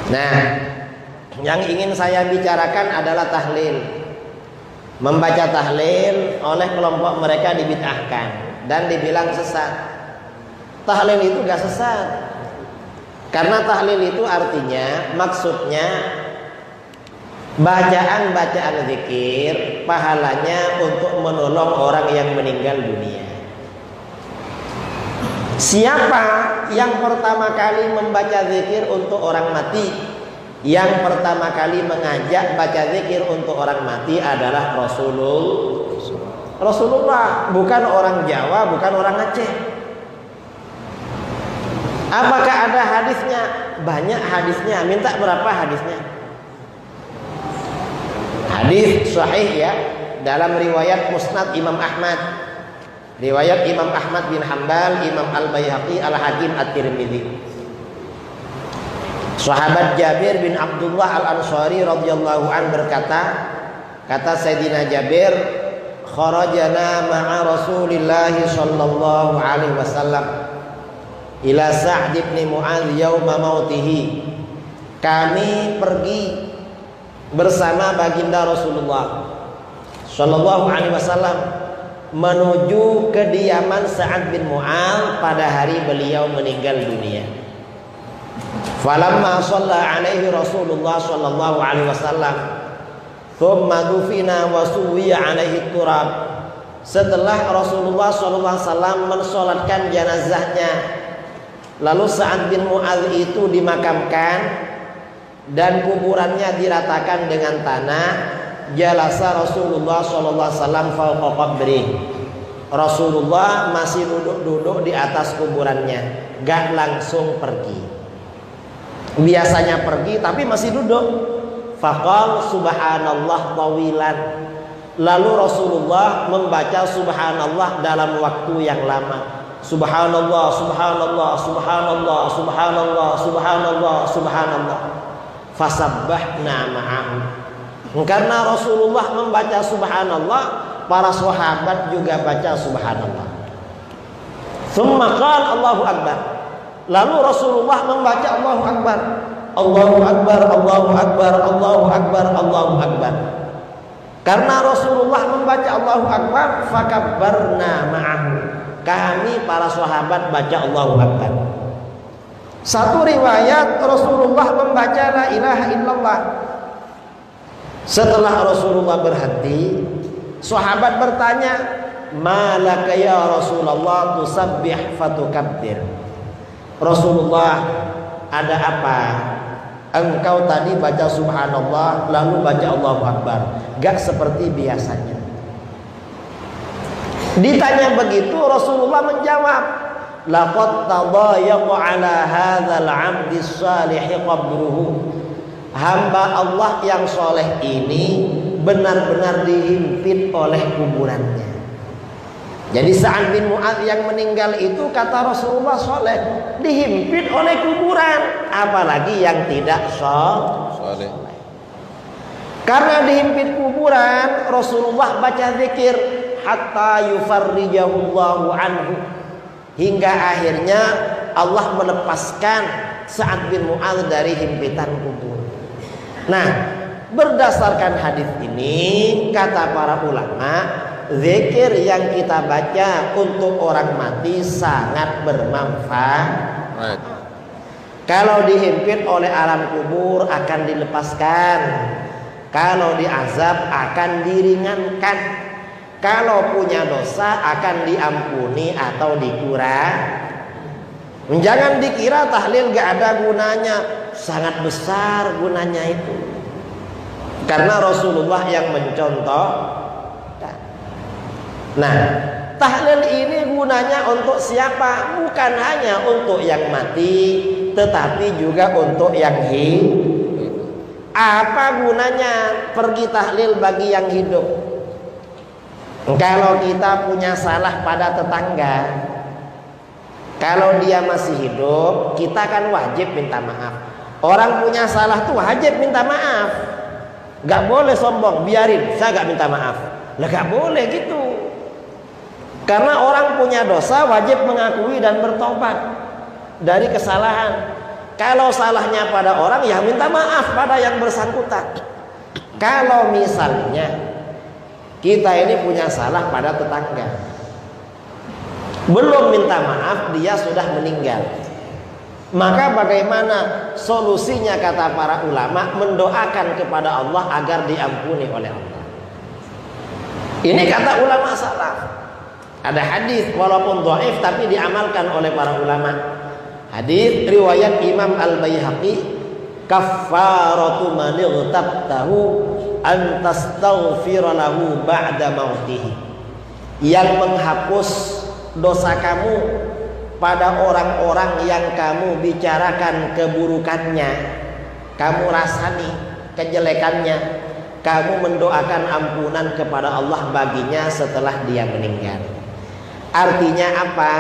Nah, yang ingin saya bicarakan adalah tahlil. Membaca tahlil oleh kelompok mereka dibid'ahkan dan dibilang sesat. Tahlil itu gak sesat. Karena tahlil itu artinya, maksudnya bacaan-bacaan zikir pahalanya untuk menolong orang yang meninggal dunia. Siapa yang pertama kali membaca zikir untuk orang mati? Yang pertama kali mengajak baca zikir untuk orang mati adalah Rasulullah, bukan orang Jawa, bukan orang Aceh. Apakah ada hadisnya? Banyak hadisnya. Minta berapa hadisnya? Hadis sahih ya, dalam riwayat Musnad Imam Ahmad, riwayat Imam Ahmad bin Hanbal, Imam Al-Baihaqi, Al-Hakim, At-Tirmidzi. Sahabat Jabir bin Abdullah Al-Ansari radhiyallahu an berkata, kata Sayyidina Jabir, kharajana ma'a Rasulillah sallallahu alaihi wasallam ila Sa'd bin Mu'adz yauma mautihi. Kami pergi bersama baginda Rasulullah sallallahu alaihi wasallam menuju kediaman Sa'ad bin Mu'adz pada hari beliau meninggal dunia. Falamma shalla alaihi Rasulullah sallallahu alaihi wasallam thumma dufina wa suwiya alaihi turab. Setelah Rasulullah sallallahu alaihi wasallam mensolatkan jenazahnya, lalu Sa'ad bin Mu'adz itu dimakamkan dan kuburannya diratakan dengan tanah, jalasa Rasulullah sallallahu alaihi wasallam fawqa qabri. Rasulullah masih duduk-duduk di atas kuburannya, gak langsung pergi. Biasanya pergi tapi masih duduk. Faqal subhanallah tawilan. Lalu Rasulullah membaca subhanallah dalam waktu yang lama. Subhanallah, subhanallah, subhanallah, subhanallah, subhanallah, subhanallah. Fasabbahna ma'ahu. Karena Rasulullah membaca subhanallah, para sahabat juga baca subhanallah. Tsumma qala Allahu akbar. Lalu Rasulullah membaca Allahu akbar. Allahu akbar, Allahu akbar, Allahu akbar, Allahu akbar. Karena Rasulullah membaca Allahu akbar, fakabbarna ma'ahu. Kami para sahabat baca Allahu akbar. Satu riwayat Rasulullah membaca la ilaha illallah. Setelah Rasulullah berhenti, sahabat bertanya, malaka ya Rasulullah tusabbih fatukabbir. Rasulullah, ada apa? Engkau tadi baca subhanallah lalu baca Allahu akbar, gak seperti biasanya. Ditanya begitu, Rasulullah menjawab, laqad tadayaqa ala hadzal 'abdi shalih qabruhu. Hamba Allah yang soleh ini benar-benar dihimpit oleh kuburannya. Jadi Sa'ad bin Mu'adz yang meninggal itu, kata Rasulullah, soleh, dihimpit oleh kuburan, apalagi yang tidak soleh. Karena dihimpit kuburan, Rasulullah baca zikir hatta yufarrijahullahu anhu, hingga akhirnya Allah melepaskan Sa'ad bin Mu'adz dari himpitan kubur. Nah, berdasarkan hadis ini, kata para ulama, zikir yang kita baca untuk orang mati sangat bermanfaat. Right. Kalau dihimpit oleh alam kubur akan dilepaskan. Kalau diazab akan diringankan. Kalau punya dosa akan diampuni atau dikurangi. Jangan dikira tahlil gak ada gunanya. Sangat besar gunanya itu. Karena Rasulullah yang mencontoh. Nah, tahlil ini gunanya untuk siapa? Bukan hanya untuk yang mati, tetapi juga untuk yang hidup. Apa gunanya pergi tahlil bagi yang hidup? Kalau kita punya salah pada tetangga, kalau dia masih hidup, kita kan wajib minta maaf. Orang punya salah tuh wajib minta maaf. Gak boleh sombong, biarin, saya gak minta maaf. Lah gak boleh gitu. Karena orang punya dosa wajib mengakui dan bertobat dari kesalahan. Kalau salahnya pada orang, ya minta maaf pada yang bersangkutan. Kalau misalnya kita ini punya salah pada tetangga, belum minta maaf, dia sudah meninggal, maka bagaimana solusinya? Kata para ulama, mendoakan kepada Allah agar diampuni oleh Allah. Ini kata ulama salaf. Ada hadis walaupun dhaif tapi diamalkan oleh para ulama. Hadis riwayat Imam Al-Baihaqi, kaffaratu man igtabtahu an tastaghfira lahu ba'da mautihi. Yang menghapus dosa kamu pada orang-orang yang kamu bicarakan keburukannya, kamu rasani kejelekannya, kamu mendoakan ampunan kepada Allah baginya setelah dia meninggal. Artinya apa?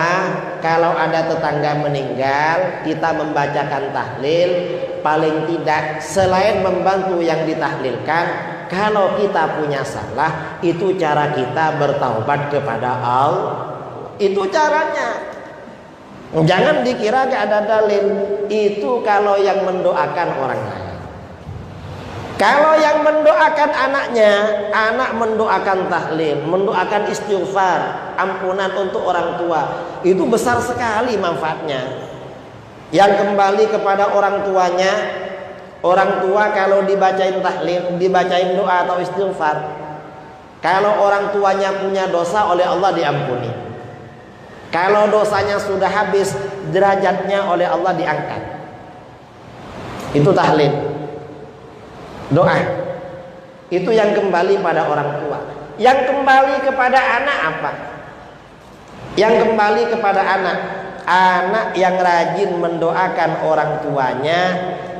Kalau ada tetangga meninggal, kita membacakan tahlil. Paling tidak selain membantu yang ditahlilkan, kalau kita punya salah, itu cara kita bertaubat kepada Allah. Itu caranya. Jangan dikira gak ada dalil. Itu kalau yang mendoakan orang lain. Kalau yang mendoakan anaknya, anak mendoakan tahlil, mendoakan istighfar, ampunan untuk orang tua, itu besar sekali manfaatnya. Yang kembali kepada orang tuanya, orang tua kalau dibacain tahlil, dibacain doa atau istighfar, kalau orang tuanya punya dosa, oleh Allah diampuni. Kalau dosanya sudah habis, derajatnya oleh Allah diangkat. Itu tahlil, doa. Itu yang kembali pada orang tua. Yang kembali kepada anak apa? Yang kembali kepada anak, anak yang rajin mendoakan orang tuanya,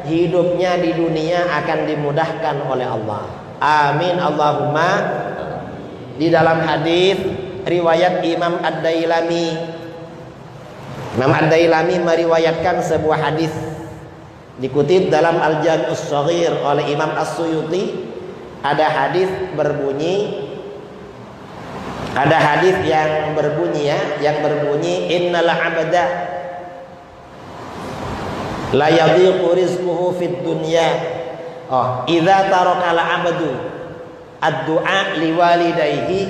hidupnya di dunia akan dimudahkan oleh Allah. Amin Allahumma. Di dalam hadis riwayat Imam Ad-Dailami, Imam Ad-Dailami meriwayatkan sebuah hadis dikutip dalam Al-Jami'us Shaghir oleh Imam As-Suyuti. Ada hadis berbunyi, ada hadis yang berbunyi yang berbunyi innal 'abda la yadhiqu rizquhu fid dunya idza taraka al-'abdu ad-du'a liwalidayhi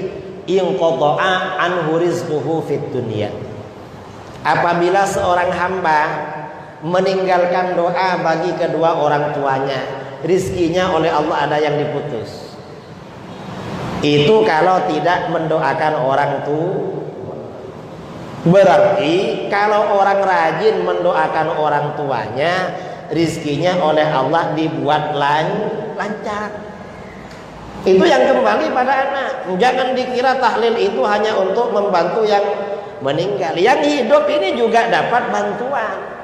inqata'a anhu rizquhu fid dunya. Apabila seorang hamba meninggalkan doa bagi kedua orang tuanya, rizkinya oleh Allah ada yang diputus. Itu kalau tidak mendoakan orang tua. Berarti kalau orang rajin mendoakan orang tuanya, rizkinya oleh Allah dibuat lancar. Itu yang kembali pada anak. Jangan dikira tahlil itu hanya untuk membantu yang meninggal. Yang hidup ini juga dapat bantuan.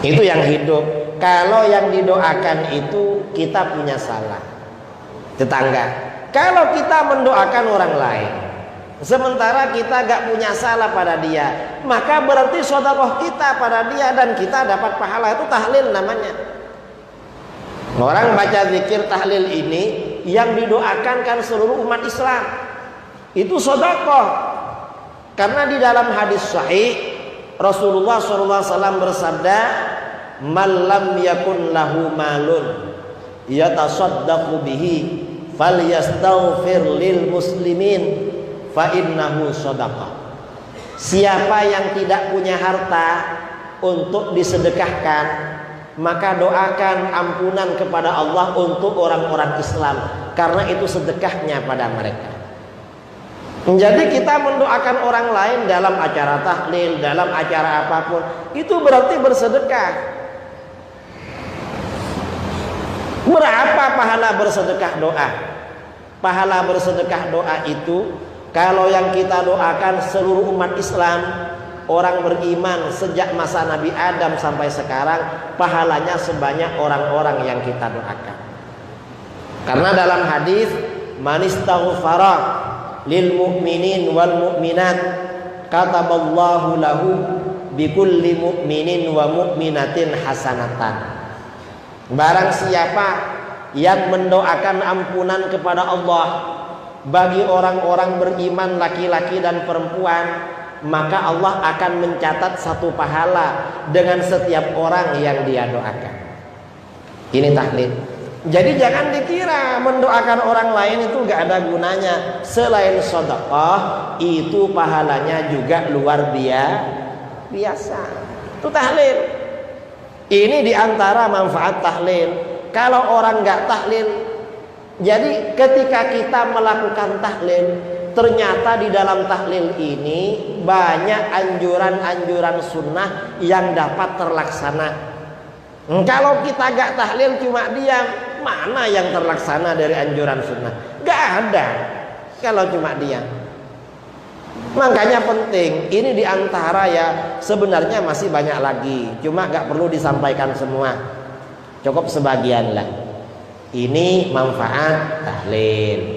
Itu yang hidup. Kalau yang didoakan itu kita punya salah, tetangga. Kalau kita mendoakan orang lain, sementara kita gak punya salah pada dia, maka berarti sedekah kita pada dia dan kita dapat pahala. Itu tahlil namanya. Orang baca zikir tahlil ini yang didoakan kan seluruh umat Islam. Itu sedekah. Karena di dalam hadis sahih Rasulullah SAW bersabda, "Man lam yakun lahu malun yatasaddaqu bihi falyastaghfir lil muslimin fa innahu shadaqah." Siapa yang tidak punya harta untuk disedekahkan, maka doakan ampunan kepada Allah untuk orang-orang Islam, karena itu sedekahnya pada mereka. Jadi kita mendoakan orang lain dalam acara tahlil, dalam acara apapun, itu berarti bersedekah. Berapa pahala bersedekah doa? Pahala bersedekah doa itu, kalau yang kita doakan seluruh umat Islam, orang beriman sejak masa Nabi Adam sampai sekarang, pahalanya sebanyak orang-orang yang kita doakan. Karena dalam hadis, man istaghfara lil mu'minin wal mu'minat kataballahu lahu bikulli mu'minin wa mu'minatin hasanatan. Barang siapa yang mendoakan ampunan kepada Allah bagi orang-orang beriman laki-laki dan perempuan, maka Allah akan mencatat satu pahala dengan setiap orang yang dia doakan. Ini tahlil. Jadi jangan dikira mendoakan orang lain itu gak ada gunanya. Selain sedekah, itu pahalanya juga luar biasa. Itu tahlil. Ini diantara manfaat tahlil. Kalau orang gak tahlil, jadi ketika kita melakukan tahlil, ternyata di dalam tahlil ini banyak anjuran-anjuran sunnah yang dapat terlaksana. Kalau kita gak tahlil cuma diam, mana yang terlaksana dari anjuran sunnah? Gak ada kalau cuma diam. Makanya penting, ini diantara ya sebenarnya masih banyak lagi, cuma gak perlu disampaikan semua, cukup sebagian lah. Ini manfaat tahlil.